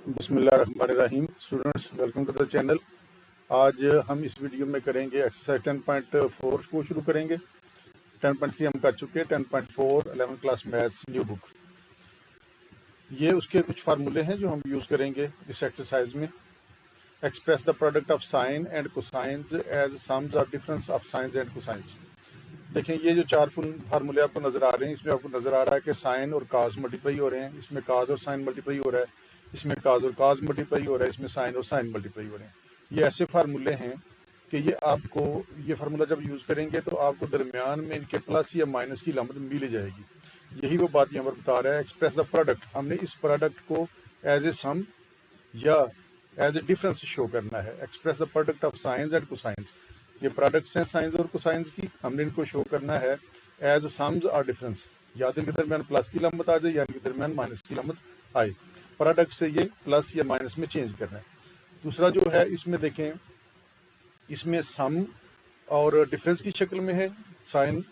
बिस्मिल्लाहिर्रहमानिर्रहीम। Students, welcome to the channel. आज हम इस वीडियो में करेंगे एक्सरसाइज 10.4 को शुरू करेंगे। 10.3 हम कर चुके हैं। 10.4 11th class maths new book. ये उसके कुछ फार्मूले हैं जो हम यूज़ करेंगे इस एक्सरसाइज में। Express the product of sine and cosines as sums और difference of sines and cosines. देखें, ये जो चार फार्मूले आपको नज़र आ रहे हैं, इसमें आपको नज़र आ रहा है कि साइन और काज मल्टीप्लाई हो रहे हैं, इसमें काज और साइन मल्टीप्लाई हो रहा है, इसमें काज और काज मल्टीप्लाई हो रहा है, इसमें साइन और साइन मल्टीप्लाई हो रहे हैं। ये ऐसे फार्मूले हैं कि ये आपको ये फार्मूला जब यूज़ करेंगे तो आपको दरमियान में इनके प्लस या माइनस की लामत मिल जाएगी। यही वो बात यहाँ पर बता रहा है। एक्सप्रेस द प्रोडक्ट, हमने इस प्रोडक्ट को एज ए सम या एज ए डिफरेंस शो करना है। Express the product of sines and cosines, ये प्रोडक्ट्स हैं साइंस और कोसाइंस की, हमने इनको शो करना है एज सम्स और डिफरेंस। या तो इनके दरमियान प्लस की लामत आ जाए या इनके दरमियान माइनस की लामत आए। प्रोडक्ट से ये प्लस या माइनस में चेंज करना है। दूसरा जो है, इसमें देखें, इसमें सम और डिफरेंस की शक्ल में है, साइन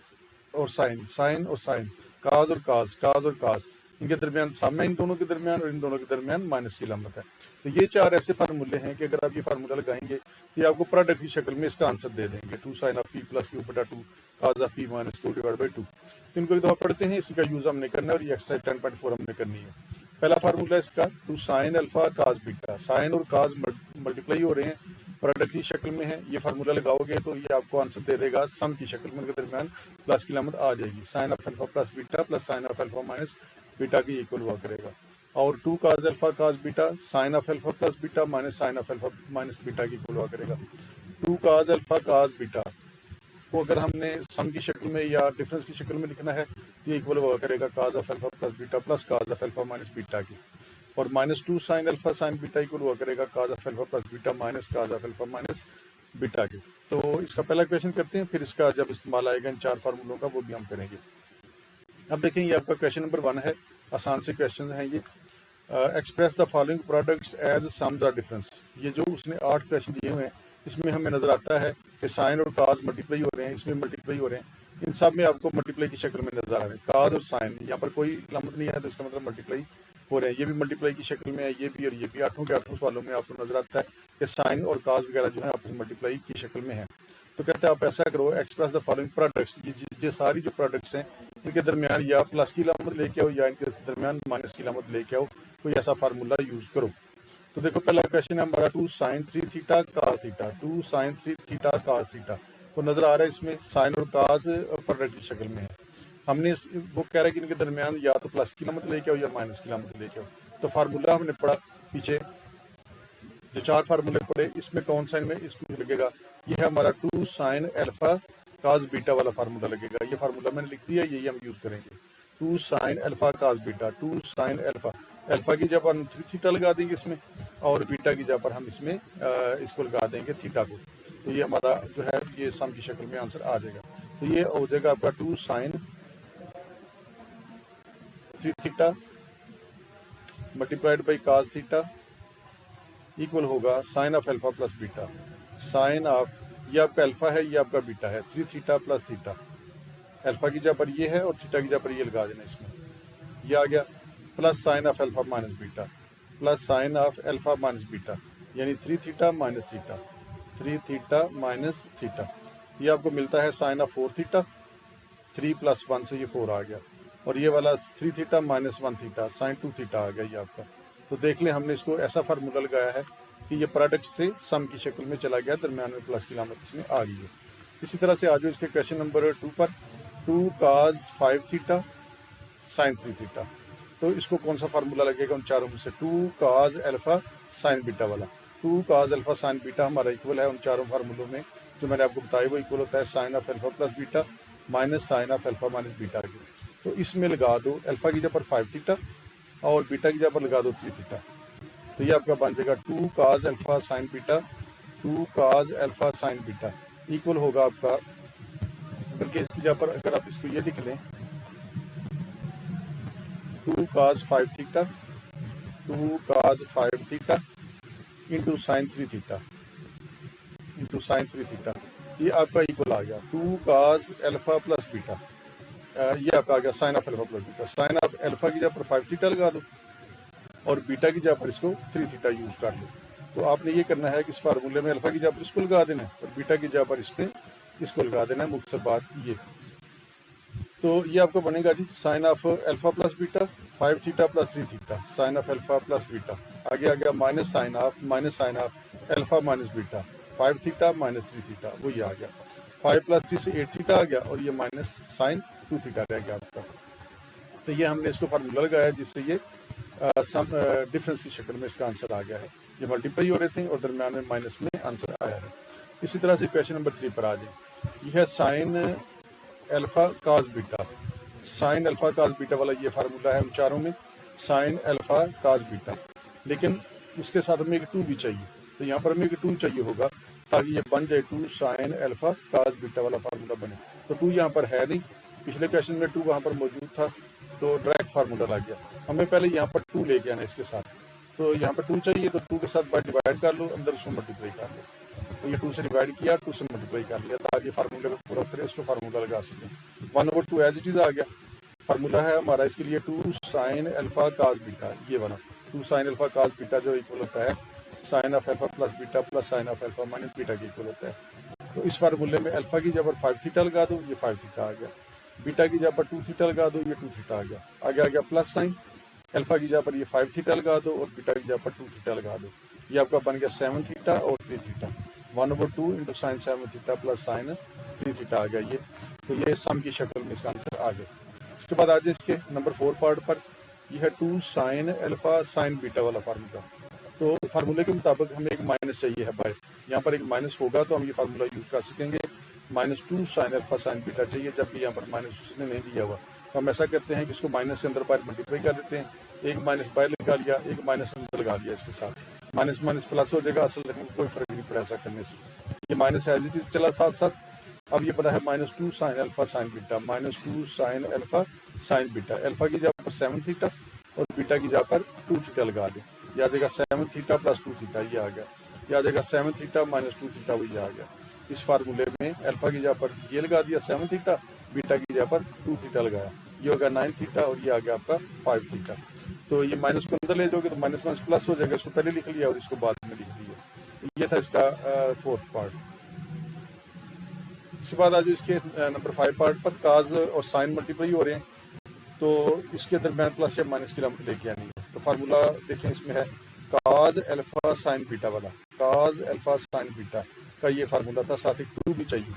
और साइन, साइन और साइन, काज और काज, काज और काज, इनके दरमियान सम है इन दोनों के दरमियान, और इन दोनों के दरमियान माइनस की लामत है। तो ये चार ऐसे फार्मूले हैं कि अगर आप ये फार्मूला लगाएंगे तो ये आपको प्रोडक्ट की शक्ल में इसका आंसर दे देंगे। 2 sine of P plus Q बटा 2 cos of P minus Q divide by 2। तो इनको एक दफ़ा पढ़ते हैं, इसी का यूज़ हमने करना है और ये एक्सरसाइज 10.4 हमने करनी है। पहला फार्मूला इसका 2 sine alpha cos beta, sine और काज मल्टीप्लाई हो रहे हैं, प्रोडक्ट की शक्ल में है। ये फार्मूला लगाओगे तो ये आपको आंसर दे देगा सम की शक्ल में, इनके दरमियान प्लस की लामत आ जाएगी। Sine of alpha plus beta plus sine of alpha minus beta की इक्वल हुआ करेगा। और 2 cos alpha cos beta sine of alpha plus beta minus sine of alpha minus beta की इक्वल हुआ करेगा। 2 काज अल्फा काज बीटा को अगर हमने सम की शक्ल में या डिफरेंस की शक्ल में लिखना है तो ये इक्वल हुआ करेगा cos of alpha plus beta plus cos of alpha minus beta की। और -2 sine alpha sine beta equal हुआ करेगा cos of alpha plus beta minus cos of alpha minus beta की। तो इसका पहला क्वेश्चन करते हैं, फिर इसका जब इस्तेमाल आएगा इन चार फार्मूलों का वो भी हम करेंगे। अब देखें, ये आपका क्वेश्चन नंबर 1 है, आसान से क्वेश्चन हैं ये। Express the following products as sums और डिफरेंस। ये जो उसने 8 क्वेश्चन दिए हुए हैं, इसमें हमें नजर आता है कि साइन और काज मल्टीप्लाई हो रहे हैं, इसमें मल्टीप्लाई हो रहे हैं, इन सब में आपको मल्टीप्लाई की शक्ल में नजर आ रहे हैं। काज और साइन यहाँ पर कोई लामत नहीं है तो इसका मतलब मल्टीप्लाई हो रहे हैं। ये भी मल्टीप्लाई की शक्ल में है, ये भी और ये भी। 8 के 8 सवालों में आपको नजर आता है कि साइन और काज वगैरह जो है आपस में मल्टीप्लाई की शक्ल में है। तो कहते हैं आप ऐसा करो, एक्सप्रेस द फॉलोइंग प्रोडक्ट्स, ये सारी जो प्रोडक्ट्स हैं इनके दरमियान या प्लस की लामत लेके आओ या इनके दरमियान माइनस की लामत लेके आओ, कोई ऐसा फार्मूला यूज करो। तो देखो, पहला क्वेश्चन है हमारा 2 sine 3 theta cos theta, 2 sine 3 theta cos theta. तो नजर आ रहा है इसमें साइन और काज प्रोडक्ट की शक्ल में है। हमने वो कह रहा है कि इनके दरमियान या तो प्लस की लामत लेके आओ या माइनस की लामत लेके आओ। तो फार्मूला हमने पढ़ा पीछे, जो 4 फार्मूले पढ़े, इसमें कौन सा इनमें इसको लगेगा? ये है हमारा 2 साइन अल्फा काज बीटा वाला फार्मूला लगेगा। ये फार्मूला मैंने लिख दिया, यही हम यूज करेंगे। 2 sine alpha cos beta, 2 sine alpha, alpha की जगह हम 3 थीटा लगा देंगे इसमें, और बीटा की जगह पर हम इसमें इसको लगा देंगे थीटा को। तो ये हमारा जो है ये सम की शक्ल में आंसर आ जाएगा। तो ये हो जाएगा आपका 2 sine 3 theta multiplied by cos theta equal होगा sine of alpha plus beta. Sine of, ये आपका अल्फा है, ये आपका बीटा है, 3 थीटा प्लस थीटा। अल्फा की जगह पर ये है और थीटा की जगह पर ये लगा देना इसमें, ये आ गया। Plus sine of alpha minus beta, plus sine of alpha minus beta, यानी 3 theta minus theta, 3 theta minus theta. ये आपको मिलता है साइन ऑफ 4 थीटा, 3 + 1 से ये 4 आ गया। और ये वाला 3 theta minus 1 theta, sine 2 theta आ गया ये आपका। तो देख लें, हमने इसको ऐसा फार्मूला लगाया है कि ये प्रोडक्ट से सम की शक्ल में चला गया, दरमियान में प्लस की लामत इसमें आ गई है। इसी तरह से आ जाओ इसके क्वेश्चन नंबर 2 पर। 2 काज 5 थीटा साइन 3 थीटा। तो इसको कौन सा फार्मूला लगेगा उन चारों में से? 2 काज अल्फा साइन बीटा वाला। 2 काज अल्फा साइन बीटा हमारा इक्वल है उन चारों फार्मूलों में जो मैंने आपको बताया, वो इक्वल होता है sine of alpha plus beta minus sine of alpha minus beta की। तो इसमें लगा दो अल्फा की जगह पर 5 थीटा और बीटा की जगह पर लगा दो 3 थीटा। तो ये आपका बन जाएगा 2 cos alpha sine beta, 2 cos alpha sine beta equal होगा आपका, बल्कि इसकी जगह पर अगर आप इसको ये लिख लें, 2 काज 5 थीटा, 2 काज 5 theta into sine 3 theta, into sine 3 theta. ये आपका इक्वल आ गया 2 काज अल्फा प्लस बीटा, ये आपका आ गया sine of alpha plus beta. Sine of alpha की जगह पर 5 थीटा लगा दो और बीटा की जगह पर इसको 3 थीटा यूज कर लो। तो आपने ये करना है कि इस फार्मूले में अल्फा की जगह पर इसको लगा देना है और बीटा की जगह पर इस पे इसको लगा देना है। मुख्तसर बात ये, तो ये आपको बनेगा जी sine of alpha plus beta 5 theta plus 3 theta sine of alpha plus beta. आगे आ गया minus sine of alpha minus beta 5 theta minus 3 theta, वो ये आ गया 5 प्लस 3 से 8 थीटा आ गया और ये माइनस साइन 2 थीटा रह गया आपका। तो ये हमने इसको फार्मूला लगाया जिससे ये सम डिफरेंस की शक्ल में इसका आंसर आ गया है। ये मल्टीप्लाई हो रहे थे और दरम्यान में माइनस में आंसर आया है। इसी तरह से क्वेश्चन नंबर 3 पर आ जाए। यह है sign alpha cos beta. Sign alpha cos beta वाला ये फार्मूला है उन चारों में, साइन अल्फा काज बीटा, लेकिन इसके साथ हमें एक 2 भी चाहिए। तो यहाँ पर हमें एक 2 चाहिए होगा ताकि ये बन जाए 2 साइन अल्फा काज बीटा वाला फार्मूला बने। तो 2 यहाँ पर है नहीं, पिछले क्वेश्चन में 2 वहाँ पर मौजूद था तो डायरेक्ट फार्मूला लग गया। हमें पहले यहाँ पर 2 लेके आना इसके साथ, तो यहाँ पर 2 चाहिए तो 2 के साथ बाय डिवाइड कर लो, अंदर उसको मल्टीप्लाई कर लो। तो ये 2 से डिवाइड किया, 2 से मल्टीप्लाई कर लिया ताकि फार्मूले में पूरा करें, उसको फार्मूला लगा सकें। 1/2 एज इट इज आ गया। फार्मूला है हमारा इसके लिए 2 साइन अल्फा काज बीटा, ये बना 2 साइन अल्फा काज बीटा जो इक्वल होता है sine of alpha plus beta plus sine of alpha minus beta के इक्वल होता है। तो इस फार्मूले में अल्फा की जगह पर 5 थीटा लगा दो, ये 5 थीटा आ गया। बीटा की जगह पर 2 थीटा लगा दो, ये 2 थीटा आ गया। आगे आ गया प्लस साइन, अल्फा की जगह पर ये 5 थीटा लगा दो और बीटा की जगह पर 2 थीटा लगा दो। ये आपका बन गया 7 थीटा और 3 theta. 1/2 into sine 7 theta plus sine 3 theta आ गया ये। तो ये सम की शक्ल में इसका आंसर आ गया। उसके बाद आ जाए इसके नंबर 4 पार्ट पर। यह है 2 साइन अल्फा साइन बीटा वाला फार्मूला। तो फार्मूले के मुताबिक हमें एक माइनस चाहिए है बाय, यहाँ पर एक माइनस होगा तो हम ये फार्मूला यूज कर सकेंगे। -2 साइन अल्फा साइन बीटा चाहिए, जबकि यहाँ पर माइनस उसने नहीं दिया हुआ। तो हम ऐसा करते हैं कि इसको माइनस से अंदर बाहर मल्टीप्लाई कर देते हैं। एक माइनस बाहर लगा लिया, एक माइनस अंदर लगा लिया, इसके साथ माइनस माइनस प्लस हो जाएगा। असल में कोई फर्क नहीं पड़ा ऐसा करने से। ये माइनस एज इट इज चला साथ साथ। अब ये बना है -2 sine alpha sine beta, -2 sine alpha sine beta. Alpha की जगह पर 7 थीटा और बीटा की जगह पर 2 थीटा लगा दें। यह आ जाएगा 7 थीटा प्लस 2 थीटा, ये आ गया। यह आ जाएगा 7 थीटा माइनस 2 थीटा, वही आ गया। इस फार्मूले में अल्फा की जगह पर ये लगा दिया 7 थीटा, बीटा की जगह पर 2 थीटा लगाया, ये होगा 9 थीटा और ये आ गया आपका 5 थीटा। तो ये माइनस को अंदर ले जाओगे तो माइनस माइनस प्लस हो जाएगा। इसको पहले लिख लिया और इसको बाद में लिख दिया। ये था इसका 4th पार्ट। इसके बाद आज इसके नंबर 5 पार्ट पर काज और साइन मल्टीप्लाई हो रहे हैं, तो इसके दरम्यान प्लस या माइनस की लिमिट लेके आनी है। तो फार्मूला देखें, इसमें है काज अल्फा साइन बीटा वाला, काज अल्फा साइन बीटा का ये फार्मूला था। साथ ही 2 भी चाहिए,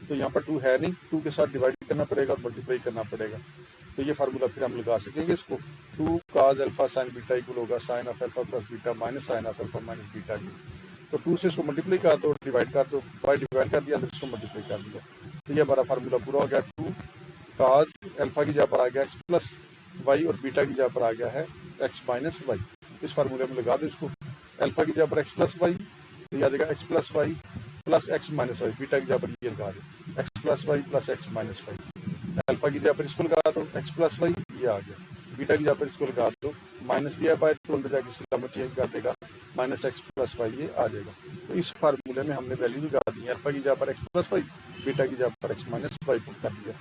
तो यहाँ पर 2 है नहीं, 2 के साथ डिवाइड करना पड़ेगा और मल्टीप्लाई करना पड़ेगा। तो ये फार्मूला फिर हम लगा सकेंगे इसको। 2 cos alpha sine beta equal होगा sine of alpha plus beta minus sine of alpha minus beta की। तो 2 से इसको मल्टीप्लाई कर दो, डिवाइड कर दो, बाय डिवाइड कर दिया, फिर इसको मल्टीप्लाई कर दिया। तो ये हमारा फार्मूला पूरा हो गया। 2 काज अल्फा की जगह पर आ गया x प्लस वाई और बीटा की जगह पर आ गया है x माइनस वाई। इस फार्मूले में लगा दो इसको। अल्फा की जगह पर x प्लस वाई, तो याद आएगा x plus y plus x minus y. Beta की जगह पर ये लगा दो x plus y plus x minus y. Alpha की जगह पर इसको लगा दो x प्लस वाई, ये आ गया। बीटा की जगह पर इसको लगा दो माइनस भी है तो अंदर जाकर इसकी लिमिट चेंज कर देगा, माइनस x प्लस वाई, ये आ जाएगा। तो इस फार्मूले में हमने वैल्यू लगा दी है। अल्फा की जगह पर x प्लस वाई, बीटा की जगह पर x माइनस वाई पुट कर दिया।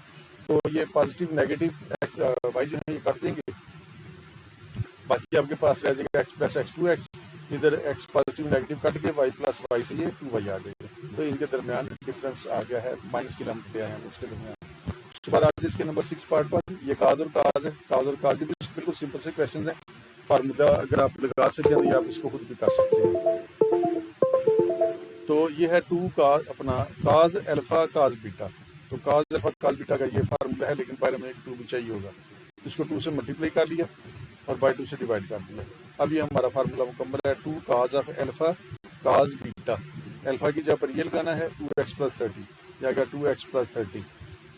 तो ये पॉजिटिव नेगेटिव वाई जो है ये कट देंगे, बाकी आपके पास रह जाएगा x प्लस x 2x। इधर x पॉजिटिव नेगेटिव कट के y प्लस वाई से ये 2y आ जाएगा। तो इनके दरमियान डिफरेंस आ गया है, माइनस की लिमिट दिया है इसके दरमियान। उसके बाद आज इसके नंबर 6 पार्ट पर ये काज और काज है। काज और काज भी बिल्कुल सिंपल से क्वेश्चन है। फार्मूला अगर आप लगा सकें तो ये आप इसको खुद भी कर सकते हैं। तो ये है 2 का अपना काज अल्फा काज बीटा। तो काज अल्फा काज बीटा का ये फार्मूला है, लेकिन पहले में एक 2 भी चाहिए होगा। इसको 2 से मल्टीप्लाई कर लिया और बाय 2 से डिवाइड कर दिया। अब ये हमारा फार्मूला मुकम्मल है। 2 cos of alpha cos beta. Alpha की जगह पर ये लगाना है 2x प्लस 30, या 2x प्लस 30।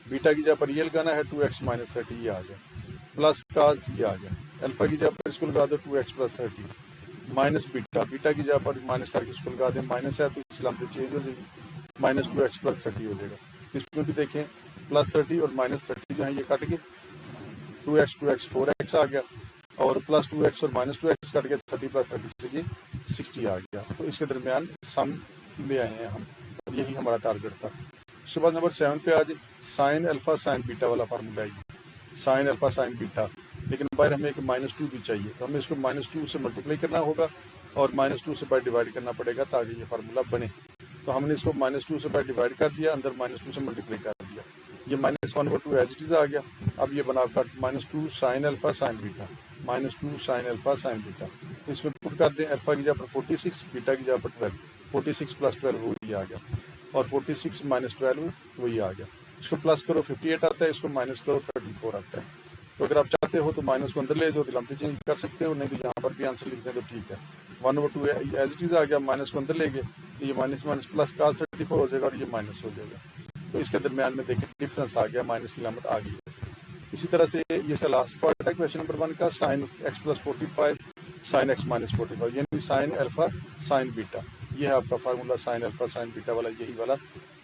बीटा की जगह पर ये लगाना है 2x माइनस 30, ये आ गया। प्लस काज ये आ गया। अल्फा की जगह पर इसको लगा दो 2x plus 30 minus beta. Beta की जगह पर माइनस करके इसको लगा दें, माइनस है तो इसकी लिमिट चेंज हो जाएगी, माइनस 2x प्लस 30 हो जाएगा। इसमें भी देखें प्लस 30 और माइनस 30 जो है ये कट गए, 2x 4x आ गया और प्लस 2x और माइनस 2x कट गया, 30 प्लस 30 से ये 60 आ गया। तो इसके दरमियान सम ले आए हैं हम, यही हमारा टारगेट था। उसके बाद नंबर 7 पे आज साइन अल्फा साइन बीटा वाला फार्मूला है। साइन अल्फा साइन बीटा लेकिन बाहर हमें एक -2 भी चाहिए, तो हमें इसको -2 से मल्टीप्लाई करना होगा और -2 से बाय डिवाइड करना पड़ेगा ताकि ये फार्मूला बने। तो हमने इसको -2 से बाय डिवाइड कर दिया, अंदर -2 से मल्टीप्लाई कर दिया, ये -1/2 एज इट इज़ आ गया। अब ये बना आपका -2 sine alpha sine beta, -2 sine alpha sine beta. इसमें पुट कर दें, अल्फा की जगह पर 46, बीटा की जगह पर 12, 46 + 12 वही आ गया, और 46 - 12 वही आ गया। इसको प्लस करो 58 आता है, इसको माइनस करो 34 आता है। तो अगर आप चाहते हो तो माइनस को अंदर ले जाओ, दिलामती चेंज कर सकते हो, नहीं तो यहाँ पर भी आंसर लिख दें तो ठीक है। 1/2 एज इट इज़ आ गया, माइनस को अंदर ले गए, ये माइनस माइनस प्लस का 34 हो जाएगा और ये माइनस हो जाएगा। तो इसके दरमियान में देखिए डिफरेंस आ गया, माइनस की लामत आ गई। इसी तरह से ये इसका लास्ट पार्ट है क्वेश्चन नंबर 1 का, साइन x + 45 साइन x - 45, यानी साइन अल्फा साइन बीटा। ये है आपका formula sign alpha sine beta वाला, यही वाला।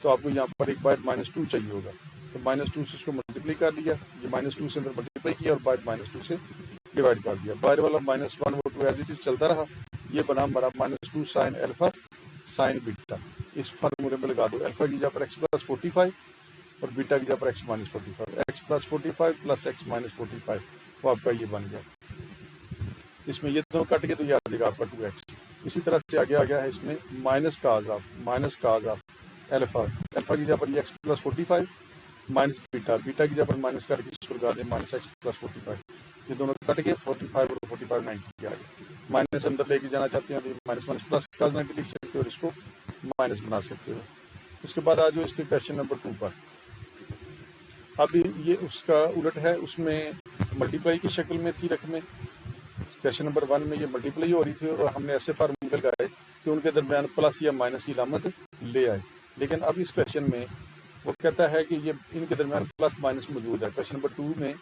तो आपको यहाँ पर एक बार -2 चाहिए होगा, तो -2 से इसको मल्टीप्लाई कर दिया, ये -2 से अंदर मल्टीप्लाई किया और बाहर -2 से डिवाइड कर दिया। बाहर वाला -1/2 एज इट इज चलता रहा, ये बना हमारा -2 साइन अल्फा साइन बीटा। इस फार्मूले में लगा दो, अल्फा की जगह पर x + 45 और बीटा की जगह पर x - 45, x + 45 + x - 45, वो आपका ये बन गया। इसमें ये दोनों कट के तो ये आ जाएगा आपका 2x। इसी तरह से आगे आ गया है इसमें minus cos of alpha, alpha की जगह पर ये x + 45 माइनस बीटा, बीटा की जगह पर माइनस करके इसको लगा दें -x + 45, ये दोनों कट के 45 और 45 90 आ गए। माइनस अंदर लेके जाना चाहते हैं तो माइनस माइनस प्लस का 90 लिख सकते हो और इसको माइनस बना सकते हो। उसके बाद आ जाओ इसके क्वेश्चन नंबर 2 पर। अब ये उसका उलट है, उसमें मल्टीप्लाई की शक्ल में थी रकमें। क्वेश्चन नंबर 1 में ये मल्टीप्लाई हो रही थी और हमने ऐसे फार्मूले लगाए कि उनके दरमियान प्लस या माइनस की लामत ले आए। लेकिन अब इस क्वेश्चन में वो कहता है कि ये इनके दरमियान प्लस माइनस मौजूद है। क्वेश्चन नंबर 2 में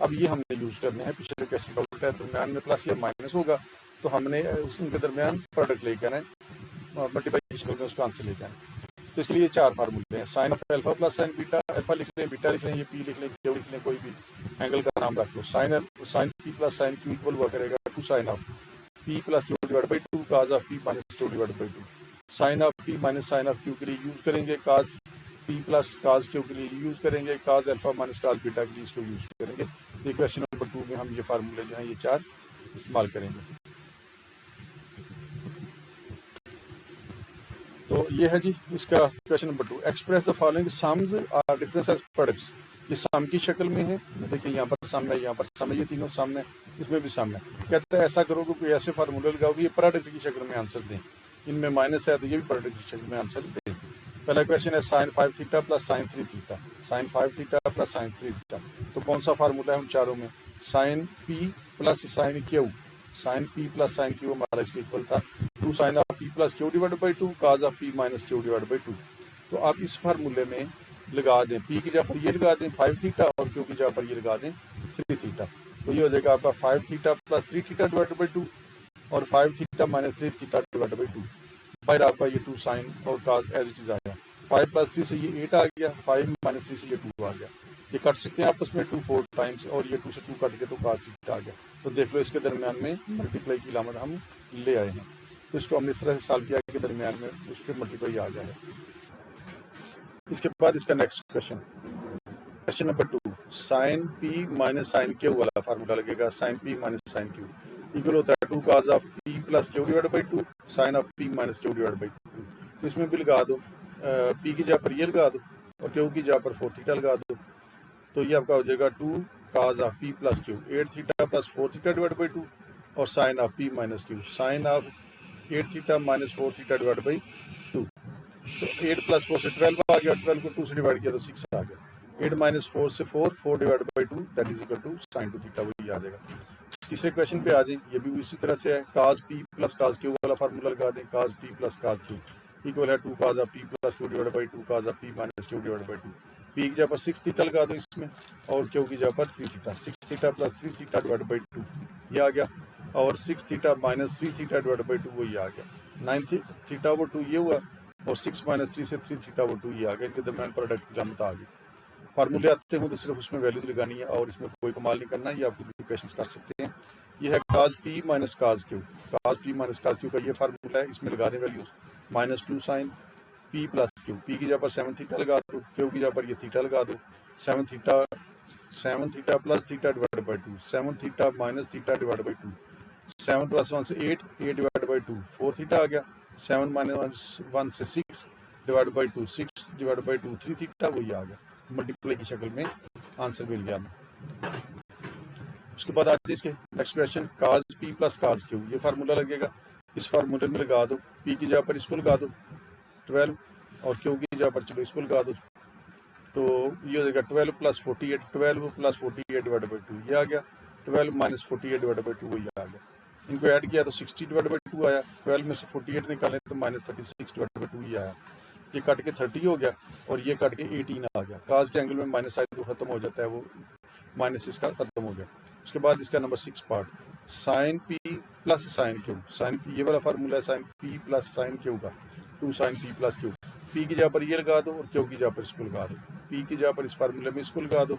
अब ये हमने यूज़ करने हैं, पिछले क्वेश्चन का उल्टा है, दरमियान में प्लस या माइनस होगा तो हमने उनके दरमियान प्रोडक्ट लेकर आए, मल्टीप्लाई की शक्ल में उसका आंसर लेकर आए। तो इसके लिए 4 फार्मूले हैं, sine of alpha plus sine beta, alpha लिख लें, बीटा लिख लें, ये पी लिख लें, क्यू लिख लें, कोई भी एंगल का नाम रख लो। Sine P plus sine Q equal हुआ करेगा 2 sine of P plus Q divide by 2 cos of P minus Q divide by 2। Sine of P minus sine of Q के लिए यूज़ करेंगे, cos P plus cos Q के लिए use करेंगे, cos alpha minus cos beta के लिए इसको use करेंगे। ये क्वेश्चन नंबर 2 में हम ये फार्मूले जो हैं ये 4 इस्तेमाल करेंगे। तो ये है जी इसका question number 2, express the following sums or difference as products. ये सम की शक्ल में है, देखिए यहाँ पर सम है, यहाँ पर सम है, ये तीनों सम है, इसमें भी सम है। कहता है ऐसा करोगे, कोई ऐसे फार्मूले लगाओगे ये प्रोडक्ट की शक्ल में आंसर दें, इनमें माइनस है तो ये भी प्रोडक्ट की शक्ल में आंसर दें। पहला क्वेश्चन है sine 5 theta plus sine 3 theta, sine 5 theta plus sine 3 theta. तो कौन सा फार्मूला है उन चारों में? Sine P plus sine Q, sine P plus sine Q हमारा इसके इक्वल था 2 sine of P plus Q divide by 2 cos of P minus Q divide by 2। तो आप इस फार्मूले में लगा दें, पी की जगह पर ये लगा दें 5 थीटा और क्यू की जगह पर ये लगा दें 3 थीटा। तो ये हो जाएगा आपका 5 theta plus 3 theta divide by 2 और 5 theta minus 3 theta divide by 2। फिर आपका ये 2 साइन और काज एज इट इज आ गया। 5 + 3 से ये 8 आ गया, 5 - 3 से ये 2 आ गया। ये कट सकते हैं आपस में 2 4 टाइम्स और ये 2 से 2 कट के तो काज थीटा आ गया। तो देख लो इसके दरमियान में मल्टीप्लाई की लामत हम ले आए हैं। तो इसको हमने इस तरह से सॉल्व किया कि दरमियान में उसके मल्टीप्लाई आ गया है। इसके बाद इसका next question, question number 2, sine P minus sine Q वाला फार्मूला लगेगा। Sine P minus sine Q equal होता है 2 cos of P plus Q divide by 2 sine of P minus Q divide by 2। तो इसमें भी लगा दो, पी की जगह पर ये लगा दो और क्यू की जगह पर 4 थीटा लगा दो। तो ये आपका हो जाएगा 2 cos of P plus Q 8 theta plus 4 theta divide by 2 और sine of P minus Q sine of 8 theta minus 4 theta divide by 2। तो 8 + 4 से 12 आ गया, 12 को 2 से डिवाइड किया तो 6 आ गया। 8 - 4 से 4, 4 divide by 2 that is equal to sine 2 theta, वही आ जाएगा। तीसरे क्वेश्चन पे आ जाए, ये भी इसी तरह से है, cos P plus cos Q वाला फार्मूला लगा दें। Cos P plus cos Q equal है 2 cos of P plus Q divide by 2 cos of P minus Q divide by 2। P की जगह पर 6 थीटा लगा दो इसमें और क्यू की जगह पर 3 theta, 6 theta plus 3 theta divide by 2 ये आ गया और 6 theta minus 3 theta divide by 2 वही आ गया। 9 थीटा वो 2 ये हुआ और 6 - 3 से 3 थीटा वो 2 ये आ गया। इनके दरमियान प्रोडक्ट की लामत आ गई। फार्मूले आते हैं तो सिर्फ उसमें वैल्यूज लगानी है और इसमें कोई कमाल नहीं करना, ये आप क्वेश्चन कर सकते हैं। ये है cos P minus cos Q, cos P minus cos Q का ये फार्मूला है, इसमें लगा दें values -2 sine P plus Q, P की जगह पर 7 थीटा लगा दो, क्यू की जगह पर ये थीटा लगा दो, 7 theta plus theta divide by two, 7 theta minus theta divide by two, 7 plus 1 से 8, 8 डिवाइड बाई टू, 4 थीटा आ गया, 7 माइनस 1 से 6 divide by two, 6 divide by two, 3 theta, वही आ गया, मल्टीप्लाई की शक्ल में आंसर मिल गया हमें। उसके बाद आते हैं इसके एक्सप्रेशन काज पी प्लस काज क्यू, ये फार्मूला लगेगा, इस फार्मूले में लगा दो, पी की जगह पर इसको लगा दो 12 और क्यू की जगह पर चलो इसको लगा दो, तो ये हो जाएगा 12 plus 48, 12 plus 48 divide by two, ये आ गया, 12 माइनस 48 डिवाइड बाई टू, वही आ गया। इनको ऐड किया तो 60 डिवाइड बाई टू आया, 12 में से 48 निकालें तो माइनस 36 डिवाइड बाई टू ये आया, ये कट के 30 हो गया और ये कट के 18 आ गया। काज के एंगल में माइनस आए तो खत्म हो जाता है, वो माइनस इसका खत्म हो गया। उसके बाद इसका number 6 part, sine P plus sine Q, sine P ये वाला फार्मूला है sine P plus sine Q का, 2 sine P plus Q, P की जगह पर ये लगा दो और क्यू की जगह पर इसको लगा दो, पी की जगह पर इस फार्मूले में इसको लगा दो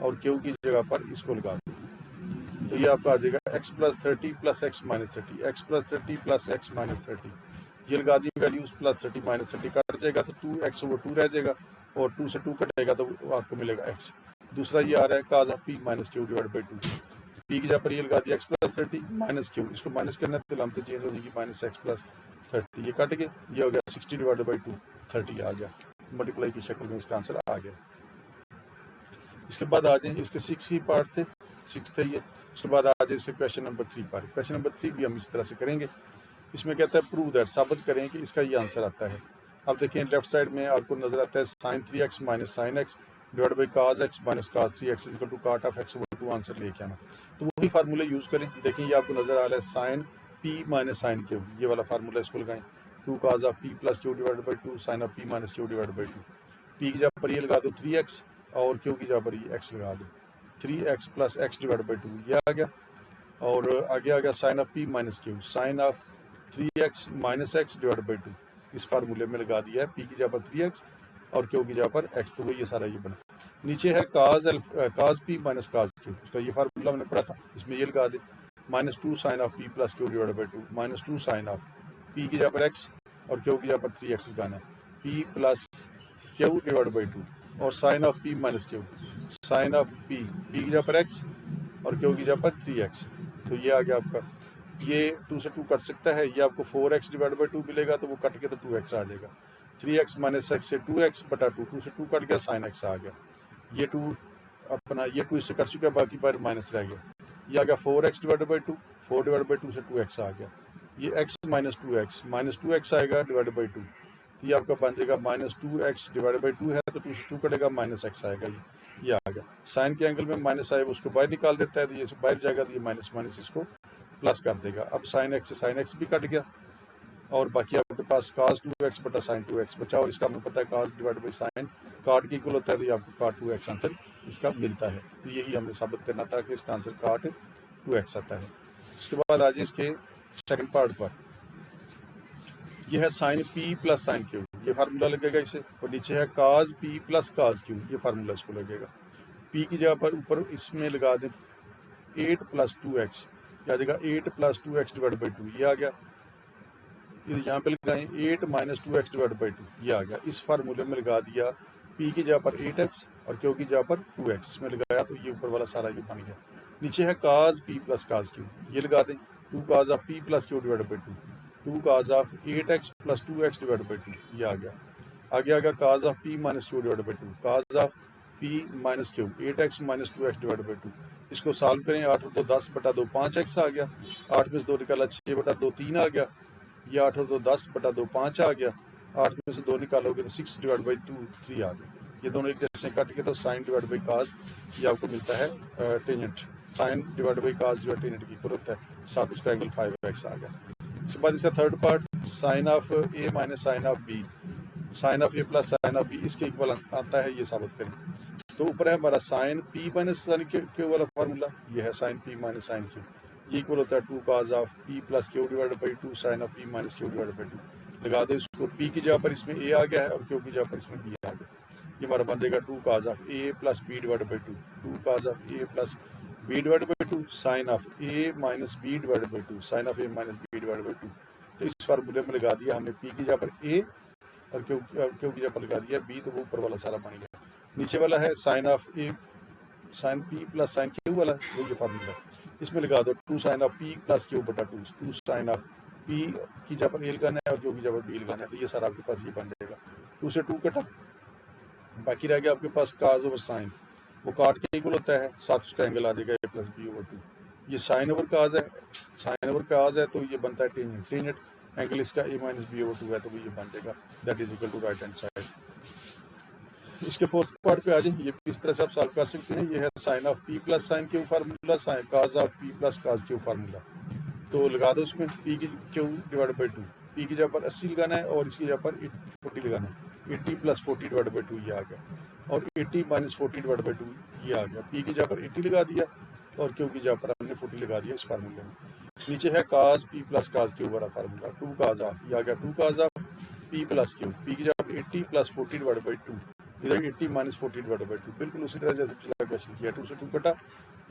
और क्यू की जगह पर इसको लगा दो, तो ये आपका आ जाएगा x plus 30 plus x minus 30, x plus 30 plus x minus 30, ये लगा the values, plus 30 minus 30 cut जाएगा तो 2x ओवर 2 रह जाएगा और 2 से 2 कटेगा तो आपको मिलेगा x। दूसरा ये आ रहा है cos of P minus Q divide by 2, P की जगह पर ये लगा दिया x प्लस 30 माइनस क्यू, इसको माइनस करना है तो लामते चेंज हो जाएगी, माइनस एक्स प्लस 30, ये कट गए, ये हो गया 60 डिवाइड बाई 2, 30 आ गया, मल्टीप्लाई की शक्ल में इसका आंसर आ गया। इसके बाद आ जाए इसके 6 ही पार्ट थे, 6 थे ये। उसके बाद आ जाए इसके क्वेश्चन नंबर 3 पर, क्वेश्चन नंबर 3 भी हम इस तरह से करेंगे। इसमें कहता है प्रूव दैट, साबित करें कि इसका ये आंसर आता है। अब देखिए लेफ्ट साइड में आपको नजर आता है sine 3x minus sine x divide by cos x minus cos 3x equal to cot of x over 2 answer लेके आना, तो वही फार्मूला यूज करें। देखिए ये आपको नजर आ रहा है sine P minus sine Q, ये वाला फार्मूला इसको लगाएं, 2 cos of P plus Q divide by 2 sine of P minus Q divide by 2, P की जगह पर ये लगा दो 3x और क्यू की जगह पर ये x लगा दो, 3x plus x divide by 2 ये आ गया, और आगे आ गया sine of P minus Q, sine of 3x minus x divide by 2, इस फार्मूले में लगा दिया है, पी की जगह पर 3x और क्यू की जगह पर x, तो वो ये सारा ये बना। नीचे है cos P minus cos Q, उसका ये फार्मूला मैंने पढ़ा था, इसमें ये लगा दे minus 2 sine of P plus Q divide by 2, minus 2 sine of P की जगह पर x और क्यू की जगह पर 3x लगाना है, P plus Q divide by 2 और sine of P minus Q, sine of P, P की जगह पर x और क्यू की जगह पर 3x, तो ये आ गया आपका, ये 2 से 2 कट सकता है, ये आपको 4x डिवाइड बाई 2 मिलेगा, तो वो कट के तो 2x आ जाएगा, 3x माइनस एक्स से 2x बटा 2, 2 से 2 कट गया साइन x आ गया, ये 2 अपना ये 2 इससे कट चुका है, बाकी पर माइनस रह गया, ये आ गया 4x divide by 2, 4 divide by 2 से 2x आ गया, ये x माइनस 2x आएगा डिवाइड बाई 2, तो ये आपका बन जाएगा माइनस 2x डिवाइड बाई 2 है तो 2 से 2 कटेगा माइनस x आएगा, ये आ गया। साइन के एंगल में माइनस आए उसको बाहर निकाल देता है, तो ये बाहर जाएगा तो ये माइनस माइनस इसको प्लस कर देगा। अब साइन एक्स से साइन एक्स भी कट गया और बाकी आपके पास काज 2x बटा साइन 2x बचा, और इसका हमें पता है काज डिवाइड बाई साइन काट के इक्वल होता है, तो ये आपको काट 2x आंसर इसका मिलता है। तो यही हमें साबित करना था कि इसका आंसर काट 2x आता है। उसके बाद आ जाए इसके सेकंड पार्ट पर, यह है sine p plus sine Q, ये फार्मूला लगेगा इसे, और नीचे है cos p plus cos Q, ये फार्मूला इसको लगेगा। p की जगह पर ऊपर इसमें लगा दें 8 प्लस 2x, क्या आ जाएगा 8 प्लस 2x डिवाइड बाई 2, ये आ गया, यहाँ पे लगाएं 8 माइनस 2x डिवाइड बाई 2, ये आ गया। इस फार्मूले में लगा दिया p की जगह पर 8x और q की जगह पर 2x, इसमें लगाया तो ये ऊपर वाला सारा ये बन गया। नीचे है cos p plus cos Q, ये लगा दें 2 cos of p plus Q divide by 2, 2 cos of 8x plus 2x divide by 2, ये आ गया। आगे आ गया cos of p minus Q divide by 2, cos of p minus Q 8x minus 2x divide by 2, इसको solve करें, 8 और 2 10 बटा 2 5x आ गया, 8 में से 2 निकाला 6 बटा 2 3 आ गया, ये 8 और 2 10 बटा 2 5 आ गया, 8 में से 2 निकालोगे तो 6 डिवाइड बाई 2 3 आ गया। ये दोनों एक जैसे कट के तो साइन डिवाइड बाई काज ये आपको मिलता है टेंजेंट, साइन डिवाइड बाई काज जो है टेंजेंट की इक्वल होता है, साथ उसका एंगल 5x आ गया। उसके बाद इसका third part sine of a minus sine of b, sine of a plus sine of b इसके इक्वल आता है, ये साबित करें। तो ऊपर है हमारा sine p minus sine Q वाला फार्मूला, ये है sine p minus sine Q, ये इक्वल होता है 2 cos of p plus Q divide by 2 sine of p minus Q divide by 2, लगा दो इसको, p की जगह पर इसमें a आ गया है और q की जगह पर इसमें b आ गया, ये हमारा बन जाएगा 2 cos of a plus b divide by 2, 2 cos of a plus b divide by 2 sine of a minus b divide by 2, sine of a minus b divide by 2। तो इस फार्मूले में लगा दिया हमने p की जगह पर a और क्यू की जगह पर लगा दिया b, तो वो ऊपर वाला सारा बन गया। नीचे वाला है sine of a sine P plus sine Q वाला, वो ये फार्मूला। इसमें लगा दो 2 sine of P plus Q बटा 2 साइन ऑफ पी की जगह पर ए लगाना है और क्यू की जगह पर बी लगाना है, तो ये सारा आपके पास ये बन जाएगा। 2 से 2 कटा, बाकी रह गया आपके पास काज ओवर साइन, वो काट के इक्वल होता है, साथ उसका एंगल आ जाएगा ए प्लस बी ओवर 2। ये साइन ओवर काज है, साइन ओवर काज है तो ये बनता है टेंजेंट, टेंजेंट एंगल इसका ए माइनस बी ओवर 2 है, तो वो ये बन जाएगा that is equal to right hand side. इसके फोर्थ पार्ट पे आ जाए, ये इस तरह से आप सॉल्व कर सकते हैं। ये है sine of P plus sine Q formula, sine cos of P plus cos Q formula. तो लगा दो उसमें पी की क्यू डिवाइड बाई 2, पी की जगह पर 80 लगाना है और इसकी जगह पर 40 लगाना है। 80 प्लस 40 डिवाइड बाई 2 ये आ गया, और 80 माइनस 40 डिवाइड बाई 2 ये आ गया। पी की जगह पर 80 लगा दिया और क्यू की जगह पर हमने 40 लगा दिया इस फार्मूले में। नीचे है cos P plus cos Q वाला फार्मूला, 2 काज ऑफ, ये आ गया 2 cos of P plus Q, P की जगह पर 80 प्लस 40 डिवाइड बाई 2, इधर 80 माइनस 40 डिवाइड बाई 2, बिल्कुल उसी तरह जैसे पिछला क्वेश्चन किया। 2 से 2 कटा,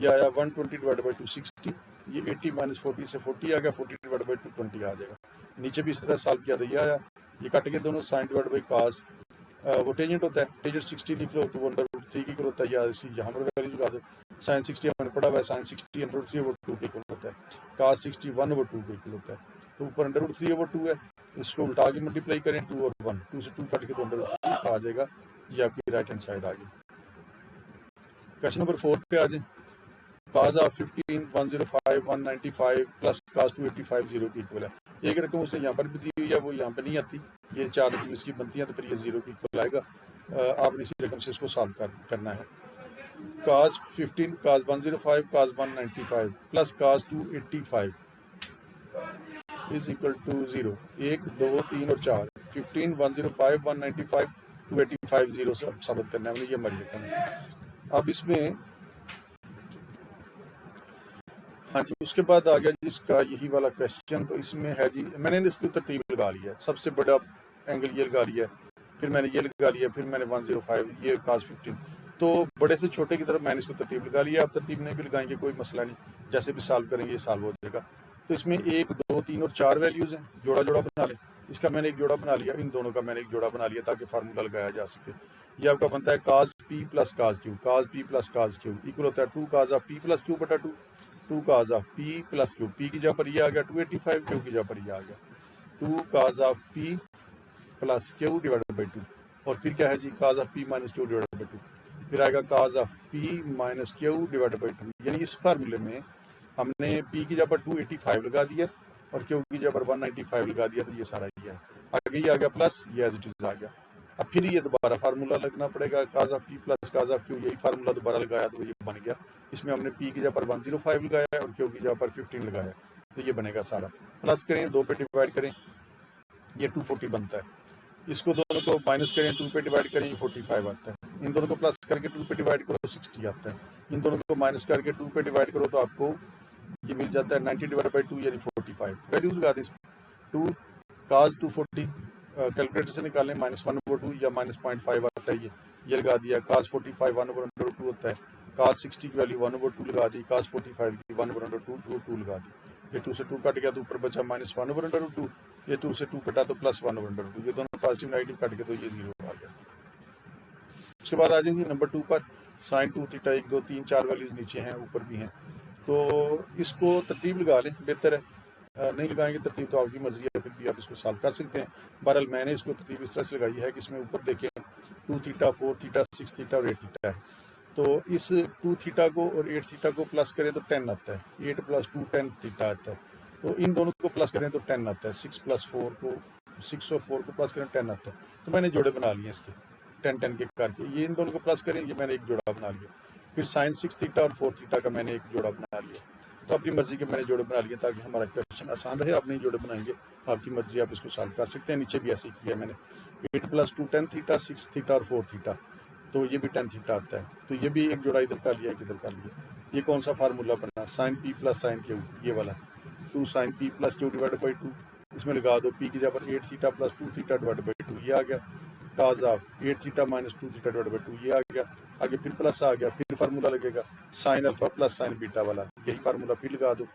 ये आया 120 डिवाइड बाई 2 60, ये 80 माइनस 40 से 40 आ गया, 40 डिवाइड बाई 2 20 आ जाएगा। नीचे भी इस तरह सॉल्व किया तो ये आया, ये कट के दोनों साइन डिवाइड बाई काज, वो टेंजेंट होता है, टेंजेंट 60 लिख लो तो वो अंडर रूट 3 की इक्वल होता है, या इसी यहाँ पर वैल्यू लगा दो। साइन 60 हमने पढ़ा हुआ है, साइन 60 अंडर रूट 3 ओवर 2 के इक्वल होता है, काज 60 1 ओवर 2 के इक्वल होता है, तो ऊपर अंडर रूट 3 ओवर 2 है, इसको उल्टा के मल्टीप्लाई करें 2 और 1, 2 से 2 कट के तो अंडर रूट 3 आ जाएगा। ये आपकी राइट हैंड साइड आ गई। क्वेश्चन नंबर 4 पे आ जाए, काज ऑफ 15 105 195 प्लस काज 285 0 की इक्वल है। एक रकम उसने यहाँ पर भी दी हुई है, वो यहाँ पे नहीं आती, ये 4 रकम इसकी बनती है, तो फिर ये 0 की इक्वल आएगा। आपने इसी रकम से इसको सॉल्व करना है। Cos 15 cos 105 cos 195 plus cos 285 is equal to 0, 1 2 3 और 4, 15 105 195 285 0 से साबित करना है, ये हमारी रकम है। अब इसमें हाँ जी, उसके बाद आ गया जिसका यही वाला क्वेश्चन, तो इसमें है जी, मैंने इसकी तरतीब लगा लिया है, सबसे बड़ा एंगल ये लगा लिया है, फिर मैंने ये लगा लिया, फिर मैंने 105 ये काज 15, तो बड़े से छोटे की तरफ मैंने इसको तरतीब लगा लिया। आप तरतीब नहीं भी लगाएंगे कोई मसला नहीं, जैसे भी सॉल्व करेंगे ये सॉल्व हो जाएगा। तो इसमें 1 2 3 और 4 वैल्यूज हैं, जोड़ा जोड़ा बना लें। इसका मैंने एक जोड़ा बना लिया, इन दोनों का मैंने एक जोड़ा बना लिया ताकि फार्मूला लगाया जा सके। ये आपका बनता है cos P plus cos Q, cos P plus cos Q equal होता है 2 cos of P plus Q बटा 2, 2 cos of P plus Q, P की जगह पर ये आ गया 285, क्यू की जगह पर ये आ गया 2 cos of P plus Q divided by 2, और फिर क्या है जी, cos of P minus Q divided by 2, फिर आएगा cos of P minus Q divided by 2। यानी इस फार्मूले में हमने पी की जगह पर 285 लगा दिया और क्यू की जगह पर 195 लगा दिया, तो ये सारा ये है, आगे ये आ गया प्लस, ये एज इट इज आ गया। अब फिर ये दोबारा फार्मूला लगना पड़ेगा, cos of P plus cos of Q, यही फार्मूला दोबारा लगाया तो ये बन गया। इसमें हमने पी की जगह पर 105 लगाया और क्यू की जगह पर 15 लगाया, तो ये बनेगा सारा। प्लस करें, 2 पे डिवाइड करें, ये 240 बनता है। इसको दोनों को माइनस करें, 2 पे डिवाइड करें, 45 आता है। इन दोनों को प्लस करके 2 पे डिवाइड करो, 60 आता है। इन दोनों को माइनस करके 2 पे डिवाइड करो तो आपको ये मिल जाता है 90 डिवाइड बाई 2 यानी 45। वैल्यूज लगा दें, 2 काज 240 कैलकुलेटर से निकालें, -1/2 या -0.5 आता है, ये लगा दिया। काज 45 1/2 होता है, काज 60 की वैल्यू 1/2 लगा दी, काज 45 की 1/2 लगा दी। ये 2 से 2 कट गया तो ऊपर बचा -1/2, ये 2 से 2 कटा तो +1/2, ये दोनों पॉजिटिव नेगेटिव कट गए तो ये 0 आ गया। उसके बाद आ जाएंगे नंबर 2 पर, साइन 2 थीटा 1 2 3 4 वैल्यूज नीचे हैं, ऊपर भी हैं, तो इसको तरतीब लगा लें, बेहतर है। नहीं लगाएंगे तरतीब तो आपकी मर्जी है, फिर भी आप इसको सॉल्व कर सकते हैं। बहरहाल मैंने इसको तरतीब इस तरह से लगाई है कि इसमें ऊपर देखें 2 थीटा 4 थीटा 6 थीटा और 8 थीटा है, तो इस 2 थीटा को और 8 थीटा को प्लस करें तो 10 आता है, 8 + 2 10 थीटा आता है। तो इन दोनों को प्लस करें तो 10 आता है, 6 + 4 को 6 और 4 को प्लस करें 10 आता है। तो मैंने जोड़े बना लिए इसके 10 के करके, ये इन दोनों को प्लस करें, ये मैंने एक जोड़ा बना लिया। फिर साइन 6 थीटा और 4 थीटा का मैंने एक जोड़ा बना लिया। तो अपनी मर्जी के मैंने जोड़े बना लिए ताकि हमारा क्वेश्चन आसान रहे। आप नहीं जोड़े बनाएंगे, आपकी मर्जी, आप इसको सॉल्व कर सकते हैं। नीचे भी ऐसे किया मैंने, 8 + 2 10 थीटा 6 थीटा और 4 थीटा, तो ये भी 10 थीटा आता है। तो ये भी एक जोड़ा इधर कर लिया, एक इधर कर लिया। ये कौन सा फार्मूला बना, sine P plus sine Q, ये वाला 2 sine P plus Q divide by 2, इसमें लगा दो पी की जगह पर 8 थीटा + 2 थीटा डिवाइड बाई 2, ये आ गया। Cos of 8 theta minus 2 theta divide by 2, ये आ गया। आगे फिर प्लस आ गया, फिर फार्मूला लगेगा sine alpha plus sine beta वाला, यही फार्मूला फिर लगा दो।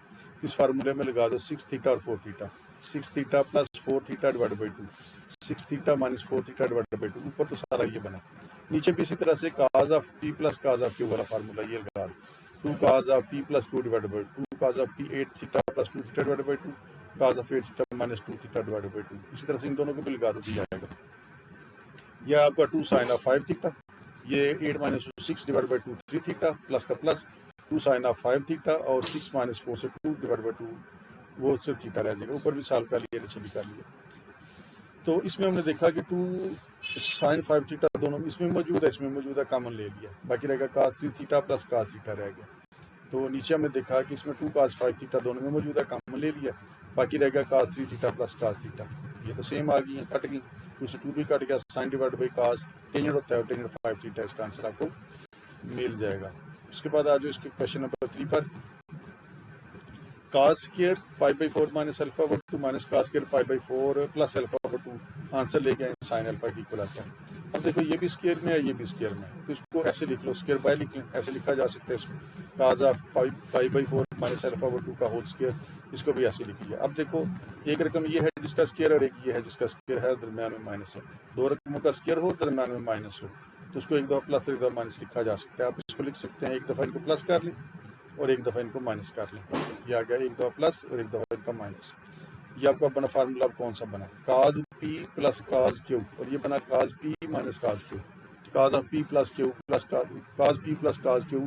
इस फार्मूले में लगा दो 6 थीटा और 4 theta, 6 theta + 4 theta divide by 2, 6 theta minus 4 theta divide by 2, ऊपर तो सारा ये बना। नीचे भी इसी तरह से cos of P plus cos of Q वाला फार्मूला ये लगा दो, 2 cos of P plus Q divide by 2 cos of P 8 theta plus 2 theta divide by 2 cos of 8 theta minus 2 theta divide by 2। इसी तरह से इन दोनों को भी लगा दो तो जाएगा। यह आपका 2 साइन ऑफ 5 थीटा, ये 8 minus 6 divide by 2 3 theta plus का प्लस 2 साइन ऑफ 5 थीटा और 6 माइनस 4 से 2 डिवाइड बाई 2 वो सिर्फ थीटा रह जाएगा। ऊपर भी सॉल्व कर लिया, नीचे भी कर लिया। तो इसमें हमने देखा कि 2 साइन 5 थीटा दोनों इसमें मौजूद है, इसमें मौजूद है, कॉमन ले लिया, बाकी रहेगा काज 3 थीटा प्लस काज थीटा रह गया। तो नीचे हमने देखा कि इसमें 2 काज 5 थीटा दोनों में मौजूद है, कॉमन ले लिया, बाकी रहेगा काज 3 थीटा प्लस काज थीटा। ये तो सेम आ गई है, कट गई, 2 से 2 भी कट गया, sine divide by cos tangent होता है, टेंजेंट 5 थीटा, इसका आंसर आपको मिल जाएगा। उसके बाद आ जाओ इसके क्वेश्चन नंबर 3 पर। Cos square pi by 4 minus alpha बट 2 minus cos square pi by 4 plus alpha बट 2, आंसर लेके आए साइन अल्फा की इक्वल आता है। अब देखो ये भी स्क्वायर में है, ये भी स्क्वायर में है, तो इसको ऐसे लिख लो, स्क्वायर बाय लिख लें, ऐसे लिखा जा सकता है इसको, cos of pi by 4 minus alpha बट 2 का होल स्क्वायर, इसको भी ऐसे लिख लिया। अब देखो एक रकम ये है जिसका स्क्वायर और एक ये है जिसका स्क्वायर है, दरम्यान में माइनस है, दो रकमों का स्क्वायर हो दरम्यान में माइनस हो, तो उसको एक दफ़ा प्लस और एक दफ़ा माइनस लिखा जा सकता है। आप इसको लिख सकते हैं, एक दफ़ा इनको प्लस कर लें और एक दफ़ा इनको माइनस कर लें, ये आ गया एक दफ़ा प्लस और एक दफ़ा इनका माइनस। ये आपका बना फार्मूला कौन सा बना, cos P plus cos Q, और ये बना cos P minus cos Q, cos of P plus Q plus cos P plus cos Q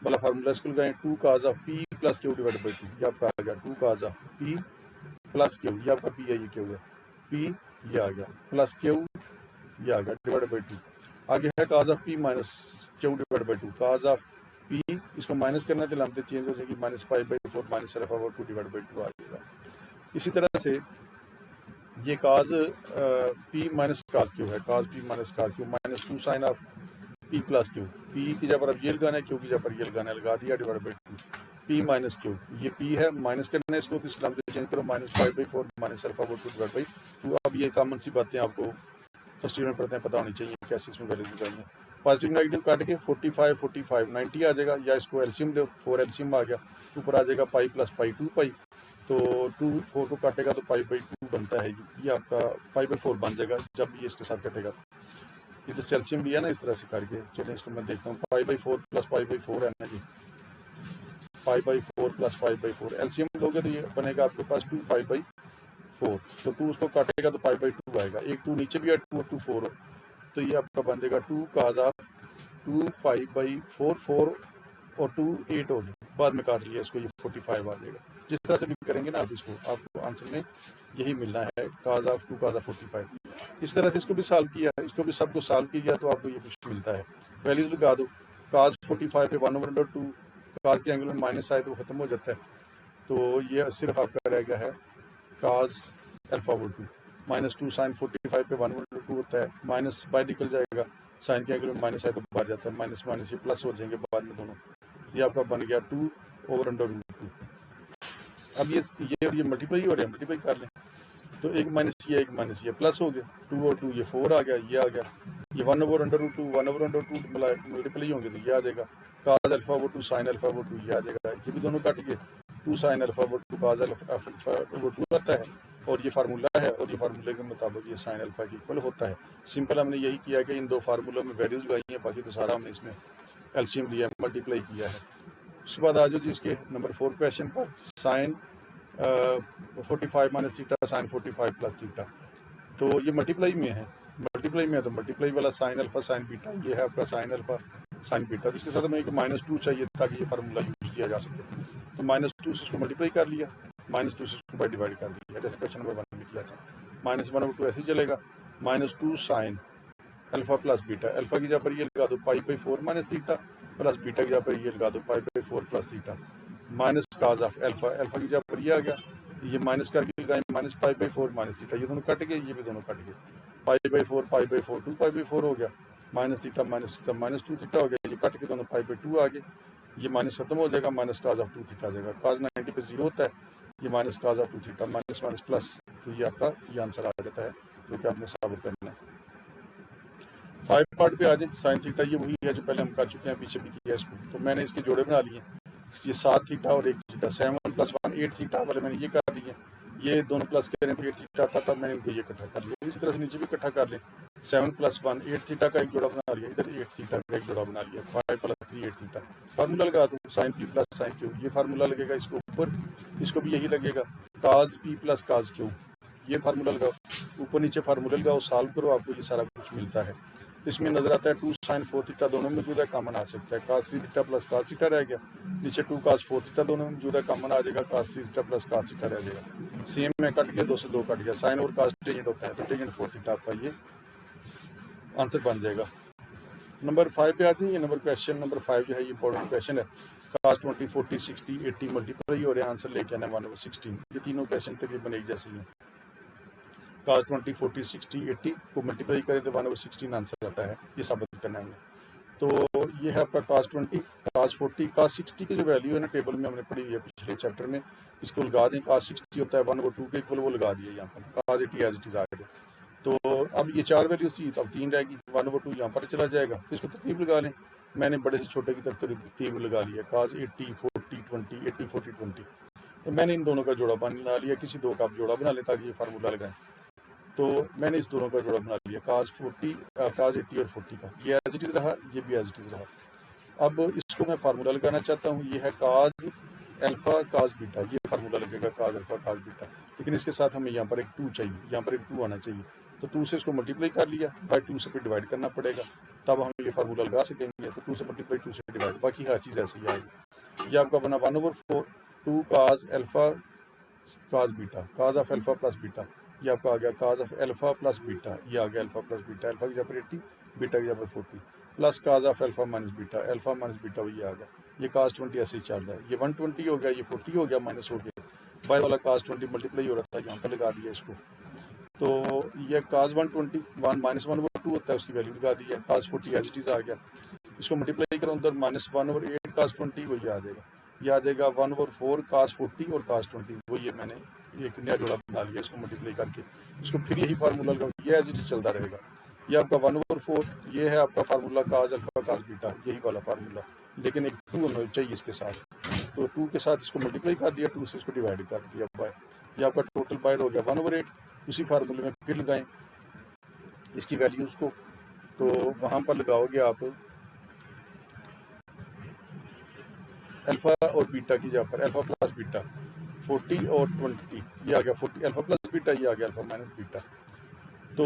वाला फार्मूला, इसको लगाएं 2 cos of P plus Q divide by 2, ये आपका आ गया 2 cos of P plus Q, ये आपका पी है, ये क्यू है, पी ये आ गया प्लस क्यू ये आ गया डिवाइड बाई 2। आगे है cos of P minus Q divide by 2, cos of P, इसको माइनस करना तो लामते चेंज हो जाएगी, minus pi by 4 minus alpha बट 2 डिवाइड बाई 2 आ जाएगा। इसी तरह से ये cos P minus cos Q है, cos P minus cos Q minus 2 sine of P plus Q, P की जगह पर अब ये लगाना है, क्यू की जगह पर ये लगाना है, लगा दिया divide by 2, P minus Q, ये पी है, माइनस करना है इसको, तो इसको चेंज करो, माइनस 5 बाई 4 माइनस अल्फा बट 2 डिवाइड बाई 2। अब ये कॉमन सी बातें आपको फर्स्ट ईयर में पढ़ते हैं, पता होनी चाहिए कैसे इसमें वैल्यूज निकालनी है। पॉजिटिव नेगेटिव काट के 45 45 90 आ जाएगा, या इसको एलसीएम दो, 4 एलसीएम आ गया, ऊपर आ जाएगा पाई प्लस पाई 2 पाई, तो 2 4 को काटेगा तो पाई बाई 2 बनता है, ये आपका पाई बाई 4 बन जाएगा जब ये इसके साथ कटेगा। इधर से एलसीएम लिया ना इस तरह से करके, चलिए इसको मैं देखता हूँ, pi by 4 plus pi by 4 है ना जी, pi by 4 plus pi by 4, LCM लोगे तो ये बनेगा आपके पास 2 पाई बाई 4, तो 2 उसको काटेगा तो पाई बाई 2 आएगा, एक 2 नीचे भी है, 2 2 4, तो ये आपका बन जाएगा 2 काज ऑफ 2 पाई बाई 4 4 और 2 8 हो गया, बाद में काट लिया इसको, ये 45 आ जाएगा। जिस तरह से भी करेंगे ना आप इसको, आपको आंसर में यही मिलना है, काज ऑफ 2 काज ऑफ 45। इस तरह से इसको भी सॉल्व किया, इसको भी सबको सॉल्व किया तो आपको ये कुछ मिलता है। वैल्यूज लगा दो, काज 45 पे 1/2, काज के एंगल में माइनस आए तो खत्म हो जाता है, तो ये सिर्फ आपका रह गया है काज अल्फा बट 2, माइनस 2 साइन 45 पे 1/2 होता है, माइनस बाय निकल जाएगा, साइन के एंगल में माइनस है तो बाहर जाता है, माइनस माइनस ये प्लस हो जाएंगे बाद में दोनों, ये आपका बन गया 2/√2। अब ये मल्टीप्लाई हो रहा है, मल्टीप्लाई कर लें तो एक माइनस ये एक माइनस ये प्लस हो गया, 2 और 2 ये 4 आ गया, ये आ गया, ये 1/√2 1/√2 मल्टीप्लाई होंगे तो ये आ जाएगा, काज अल्फा बट 2 साइन अल्फा बट 2 ये आ जाएगा, ये भी दोनों काट गए, 2 साइन अल्फा बट 2 काज अल्फा बट 2 आता है, और ये फार्मूला है, और ये फार्मूले के मुताबिक ये साइन अल्फा की इक्वल होता है। सिंपल हमने यही किया कि इन दो फार्मूलों में वैल्यूज लगाई हैं, बाकी तो सारा हमने इसमें एलसीएम लिया है, मल्टीप्लाई किया है। उसके बाद आ जाओ जी इसके नंबर 4 क्वेश्चन पर, sine 45 minus theta sine 45 plus theta, तो ये मल्टीप्लाई में है, मल्टीप्लाई में है तो मल्टीप्लाई वाला साइन अल्फा साइन बीटा, ये है आपका साइन अल्फा साइन बीटा, जिसके साथ हमें एक -2 चाहिए ताकि ये फार्मूला यूज किया जा सके, तो -2 से इसको मल्टीप्लाई कर लिया, -2 से इसको डिवाइड कर दिया, जैसे क्वेश्चन नंबर 1 में किया था, -1/2 ऐसे ही चलेगा, -2 sine alpha plus beta, alpha की जगह पर ये लगा दो पाई by 4 minus theta, plus beta की जगह पर ये लगा दो पाई by 4 plus theta, minus cos of alpha, alpha की जगह पर ये आ गया, ये माइनस करके लगाए minus pi by 4 minus theta, ये दोनों कट गए, ये भी दोनों कट गए, पाई बाई 4 2 पाई बाई 4 हो गया, माइनस थीटा -2 थीटा हो गया, ये कट के दोनों पाई बाई 2 आ गए, ये माइनस खत्म हो जाएगा, माइनस काज ऑफ 2 थीटा आ जाएगा, काज 90 पे 0 होता है, ये minus cos of 2 theta minus minus plus, तो ये आपका ये आंसर आ जाता है जो कि आपने साबित करना है। 5 पार्ट पे आ जाए, साइन थीटा ये वही है जो पहले हम कर चुके हैं, पीछे भी किया इसको, तो मैंने इसके जोड़े बना लिए, ये 7 थीटा और 1 थीटा, 7 + 1 8 थीटा वाले मैंने ये कर दिए, ये दोनों प्लस करें तो 8 थीटा था, तब मैंने इनको ये इकट्ठा कर लिया, इस तरह से नीचे भी इकट्ठा कर लें, 7 + 1 8 थीटा का एक जोड़ा बना लिया, इधर 8 थीटा का एक जोड़ा बना लिया, 5 + 3 8 थीटा। फार्मूला लगा दो sin p + sin q, ये फार्मूला लगेगा इसको ऊपर, इसको भी यही लगेगा cos p + cos q, ये फार्मूला लगाओ, ऊपर नीचे फार्मूला लगाओ, सॉल्व करो, आपको ये सारा कुछ मिलता है। इसमें नजर आता है 2 sin 4 थीटा दोनों में मौजूद है, कॉमन आ सकता है, cos 3 थीटा + cos थीटा रह गया, नीचे 2 cos 4 थीटा दोनों में मौजूद है, कॉमन आ जाएगा, cos 3 थीटा + cos थीटा रह जाएगा। सेम में कट गया, 2 से 2 कट गया, sin और cos टेंजेंट होता है, तो टेंजेंट 4 थीटा आपका ये आंसर बन जाएगा। नंबर 5 पे आते हैं। ये क्वेश्चन नंबर 5 जो है ये इंपॉर्टेंट क्वेश्चन है। cos 20 40 60 80 मल्टीप्लाई हो रहे हैं, आंसर लेके आना 1/16। ये तीनों क्वेश्चन तकरीबन एक जैसे ही हैं। cos 20 40 60 80 को मल्टीप्लाई करें तो 1/16 आंसर आता है, ये साबित करना है। तो ये है आपका cos 20 cos 40 cos 60 की जो वैल्यू है ना, टेबल में हमने पढ़ी है पिछले चैप्टर में, इसको लगा दें। cos 60 होता है 1/2 के इक्वल, वो लगा दिए यहाँ पर, cos 80 एज इट इज आ गया। तो अब ये 4 वैल्यूज थी, अब 3 रहेगी, 1/2 यहाँ पर चला जाएगा, तो इसको तरतीब लगा लें। मैंने बड़े से छोटे की तरफ तरतीब लगा लिया, cos 80 40 20 80 40 20। तो मैंने इन दोनों का जोड़ा बना लिया, किसी दो का आप जोड़ा बना लें ताकि ये फार्मूला लगाएं। तो मैंने इस दोनों का जोड़ा बना लिया, cos 80 और 40 का, ये एज इट इज़ रहा, ये भी एज इट इज़ रहा। अब इसको मैं फार्मूला लगाना चाहता हूँ, ये है cos अल्फा cos बीटा, ये फार्मूला लगेगा cos अल्फा cos बीटा, लेकिन इसके साथ हमें यहाँ पर एक 2 चाहिए, यहाँ पर एक 2 आना चाहिए। तो 2 से इसको मल्टीप्लाई कर लिया, बाय 2 से फिर डिवाइड करना पड़ेगा, तब हम ये फार्मूला लगा सकेंगे। तो 2 से मल्टीप्लाई 2 से डिवाइड, बाकी हर चीज़ ऐसे ही आएगी। ये आपका बना 1/4 2 cos alpha cos beta, cos of alpha plus beta, ये आपका आ गया cos of alpha plus beta, ये आ गया अल्फा प्लस बीटा, अल्फा की जगह पर 80 बीटा की जगह पर 40 plus cos of alpha minus beta, alpha minus beta वही आ गया। ये cos 20 ऐसे ही चल रहा है, ये 120 हो गया, ये 40 हो गया, माइनस हो गया, बाय वाला cos 20 मल्टीप्लाई हो रहा था, यहाँ पर लगा दिया इसको। तो ये cos 120 1 -1/2 होता है, उसकी वैल्यू लगा दी है, cos 40 एज इट इज आ गया, इसको मल्टीप्लाई करो अंदर, -1/8 cos 20 वही आ जाएगा, ये आ जाएगा 1/4 cos 40 और cos 20, वही है। मैंने एक नया जोड़ा बना लिया, इसको मल्टीप्लाई करके, इसको फिर यही फार्मूला लगाओ, ये एज इट इज चलता रहेगा। ये आपका 1/4, ये है आपका formula cos alpha cos beta, यही वाला फार्मूला, लेकिन एक 2 होना चाहिए इसके साथ। तो 2 के साथ इसको मल्टीप्लाई कर दिया, 2 से इसको डिवाइड कर दिया बाय, ये आपका टोटल बाय हो गया 1/8। उसी फार्मूले में फिर लगाएं इसकी वैल्यूज़ को, तो वहाँ पर लगाओगे आप अल्फा और बीटा की जगह पर, अल्फा प्लस बीटा 40 और 20, ये आ गया 40 अल्फा प्लस बीटा, ये आ गया अल्फा माइनस बीटा। तो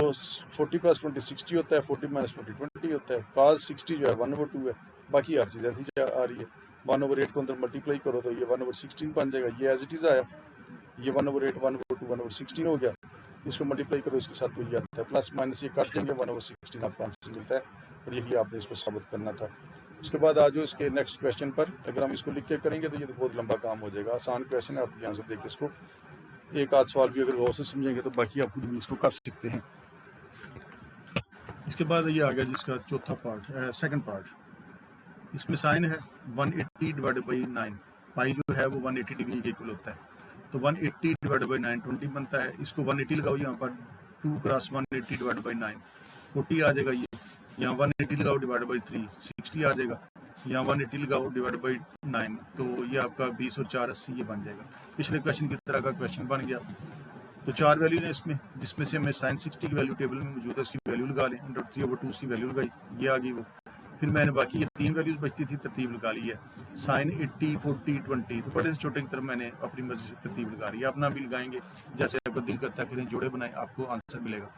40 + 20 60 होता है, 40 - 20 20 होता है, cos 60 जो है 1/2 है, बाकी हर चीज़ ऐसी आ रही है। 1/8 को अंदर मल्टीप्लाई करो तो ये 1/16 बन जाएगा, ये एज इट इज़ आया, ये 1/8 1/2 1/16 हो गया, इसको मल्टीप्लाई करो इसके साथ तो ये आता है, प्लस माइनस ये काट देंगे, 1/16 आपका आंसर मिलता है, और यही आपने इसको साबित करना था। उसके बाद आ जाओ इसके नेक्स्ट क्वेश्चन पर। अगर हम इसको लिख के करेंगे तो ये तो बहुत लंबा काम हो जाएगा, आसान क्वेश्चन है, आप यहाँ से देख के इसको एक आध सवाल भी अगर गौर से समझेंगे तो बाकी आप खुद भी इसको कर सकते हैं। इसके बाद ये आ गया जिसका चौथा पार्ट, सेकंड पार्ट, इसमें साइन है 180 डिवाइडेड बाई 9, पाई जो है वो 180 डिग्री के इक्वल होता है, तो 180 डिवाइडेड बाई 9 20 बनता है। इसको 180 लगाओ यहाँ पर, 2 × 180 डिवाइडेड बाई 9 40 आ जाएगा, ये यहाँ 180 लगाओ डिवाइडेड बाई 3 60 आ जाएगा, यहाँ 180 लगाओ डिवाइडेड बाई 9, तो ये आपका 20 और 4 80 ये बन जाएगा। पिछले क्वेश्चन की तरह का क्वेश्चन बन गया। तो 4 वैल्यूज हैं इसमें, जिसमें से हमें sin 60 की वैल्यू टेबल में मौजूद है, उसकी वैल्यू लगा लें, 3/2 उसकी वैल्यू लगाई, ये आ गई वो। फिर मैंने बाकी ये 3 वैल्यूज बचती थी, तरतीब लगा ली है, sin 80 40 20, तो बड़े से छोटे की तरफ मैंने अपनी मर्जी से तरतीब लगा ली है, अपना भी लगाएंगे जैसे आपका दिल करता है, कहीं जोड़े बनाए, आपको आंसर मिलेगा।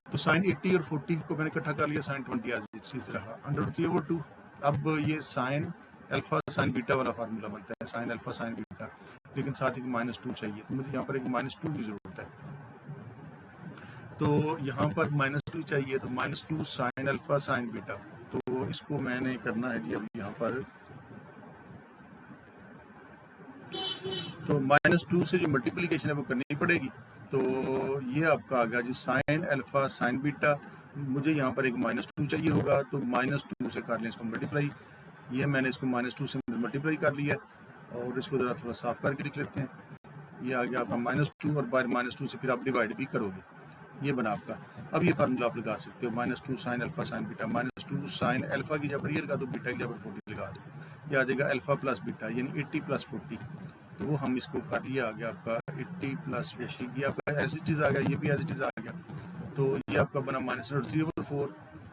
तो sin 80 और 40 को मैंने इकट्ठा कर लिया, sin 20 आज इस रहा 3/2। अब ये sin अल्फा sin बीटा वाला फार्मूला बनता है, sin अल्फा sin बीटा, लेकिन साथ ही -2 चाहिए, तो मुझे यहाँ पर एक -2 की जरूरत है। तो यहाँ पर -2 चाहिए, तो -2 sin अल्फा sin बीटा, तो इसको मैंने करना है जी अब यहाँ पर, तो -2 से जो मल्टीप्लिकेशन है वो करनी पड़ेगी। तो ये आपका आ गया जी sin अल्फा sin बीटा, मुझे यहाँ पर एक -2 चाहिए होगा, तो -2 से कर लें इसको मल्टीप्लाई, ये मैंने इसको -2 से मल्टीप्लाई कर लिया, और इसको ज़रा थोड़ा साफ करके लिख लेते हैं। ये आ गया आपका -2, और बाय -2 से फिर आप डिवाइड भी करोगे, ये बना आपका। अब ये फार्मूला आप लगा सकते हो, -2 sin alpha sin beta, -2 sin alpha की जगह पर ये लगा दो, बीटा की जगह पर 40 लगा दो, ये आ जाएगा अल्फा प्लस बीटा यानी 80 + 40। तो वो हम इसको कर, ये आ गया आपका 80 + 40, ये आपका एज इट इज़ आ गया, ये भी एज इट इज़ आ गया। तो ये आपका बना -√3/4।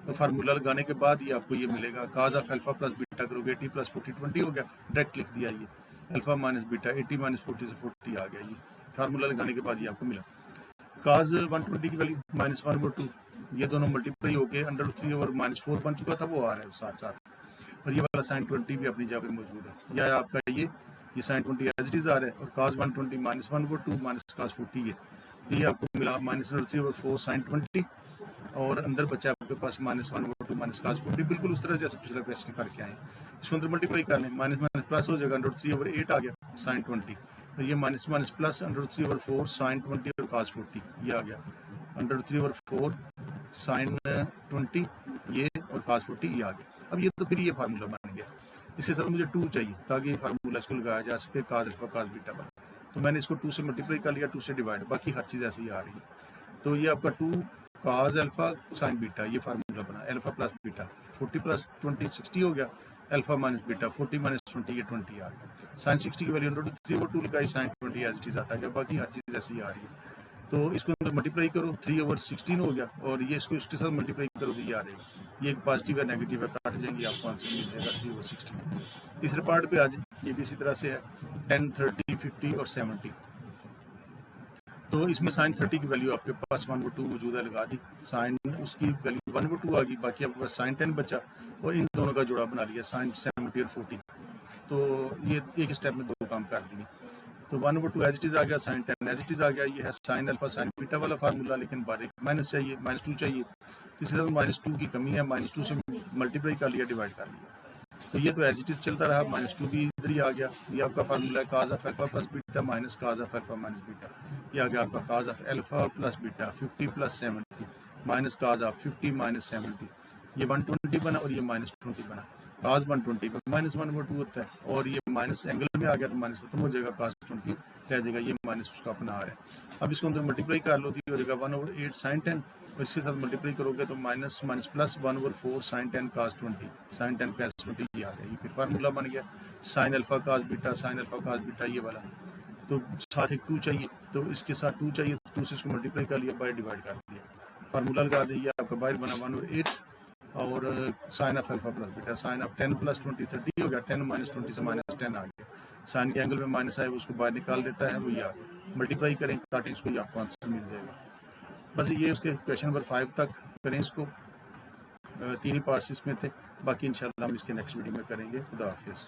तो फार्मूला लगाने के बाद ये आपको ये मिलेगा काज ऑफ अल्फा प्लस बीटा करोगे 80 + 40 20 हो गया, डायरेक्ट लिख दिया ये अल्फा माइनस बीटा 80 - 40 से 40 आ गया। ये फार्मूला लगाने के बाद ये आपको मिला काज 120 की वैल्यू -1/2, ये दोनों मल्टीप्लाई होके √3/-4 बन चुका था, वो आ रहा है साथ साथ। और ये वाला sin 20 भी अपनी जगह पे मौजूद है। या आपका ये sin 20 एज इट इज आ रहा है और cos 120 -1/2 माइनस cos 40 है। ये आपको मिला -√3/4 sin 20 और अंदर बचा आपके पास -1/2 माइनस cos 40, बिल्कुल उस तरह जैसे पिछला क्वेश्चन करके आए। इसको अंदर मल्टीप्लाई कर लें, माइनस माइनस प्लस हो जाएगा, √3/8 आ गया sin 20। तो ये माइनस माइनस प्लस √3/4 sin 20 और cos 40 ये आ गया, √3/4 sin 20 ये और cos 40 ये आ गया। अब ये तो फिर ये फार्मूला बन गया। इसके साथ मुझे 2 चाहिए ताकि ये फार्मूला इसको लगाया जा सके cos अल्फा cos बीटा पर। तो मैंने इसको 2 से मल्टीप्लाई कर लिया, 2 से डिवाइड, बाकी हर चीज़ ऐसे ही आ रही है। तो ये आपका 2 cos अल्फा sin बीटा ये फार्मूला बना, अल्फा प्लस बीटा 40 + 20 60 हो गया, अल्फा माइनस बीटा 40 - 20 ये 20 आ गया। sin 60 की वैल्यू √3/2 लगाई, sin 20 एज इट इज आता गया, बाकी हर चीज़ ऐसी आ रही है। तो इसको अंदर मल्टीप्लाई करो 3/16 हो गया और ये इसको इसके साथ मल्टीप्लाई करो तो ये आ रहेगा। ये एक पॉजिटिव है नेगेटिव है, काट जाएंगे, आपको आंसर मिल जाएगा 3/16। तीसरे पार्ट पे आ जाए, ये भी इसी तरह से है 10 30 50 और 70। तो इसमें sin 30 की वैल्यू आपके पास 1/2 मौजूद है, लगा दी, sin उसकी वैल्यू 1/2 आ गई, बाकी आपके पास sin 10 बचा और इन दोनों का जोड़ा बना लिया sin 70 और 40। तो ये एक स्टेप में 2 काम कर दिए। तो 1/2 एज इट इज आ गया, sin 10 एज इट इज आ गया। ये है sin अल्फा sin बीटा वाला फार्मूला, लेकिन बारीक माइनस चाहिए, -2 चाहिए। इसके साथ -2 की कमी है, -2 से मल्टीप्लाई कर लिया, डिवाइड कर लिया। तो ये तो एज इट इज चलता रहा, -2 भी इधर ही आ गया। ये आपका फार्मूला है cos of alpha plus beta minus cos of alpha minus beta. ये आ गया आपका cos of alpha plus beta 50 + 70 minus cos of 50 - 70। ये 120 बना और ये -20 बना। cos 120 पर -1/2 होता है और ये माइनस एंगल में आ गया तो माइनस खत्म हो जाएगा, cos 20 रह जाएगा, ये माइनस उसका अपना आ रहा है। अब इसको अंदर मल्टीप्लाई कर लो तो हो जाएगा 1/8 sin 10 और इसके साथ मल्टीप्लाई करोगे तो minus minus plus 1/4 sin 10 cos 20 sin 10 cos 20 ये आ गया। ये फिर फार्मूला बन गया sin alpha cos beta sin alpha cos beta ये वाला। तो साथ एक 2 चाहिए, तो इसके साथ 2 चाहिए, 2 से इसको मल्टीप्लाई कर लिया, बाय डिवाइड कर दिया, फार्मूला लगा दिया, आपका बाहर बना 1/8 और sin of alpha plus beta sin of 10 + 20 30 हो गया, 10 - 20 से -10 आ गया। साइन के एंगल में माइनस आए उसको बाहर निकाल देता है, वो ये आ गया। मल्टीप्लाई करें काटें इसको, ये आपको आंसर मिल जाएगा। बस ये उसके क्वेश्चन नंबर 5 तक करें इसको, 3 ही पार्ट्स इसमें थे, बाकी इंशाल्लाह हम इसके नेक्स्ट वीडियो में करेंगे। खुदा हाफिज़।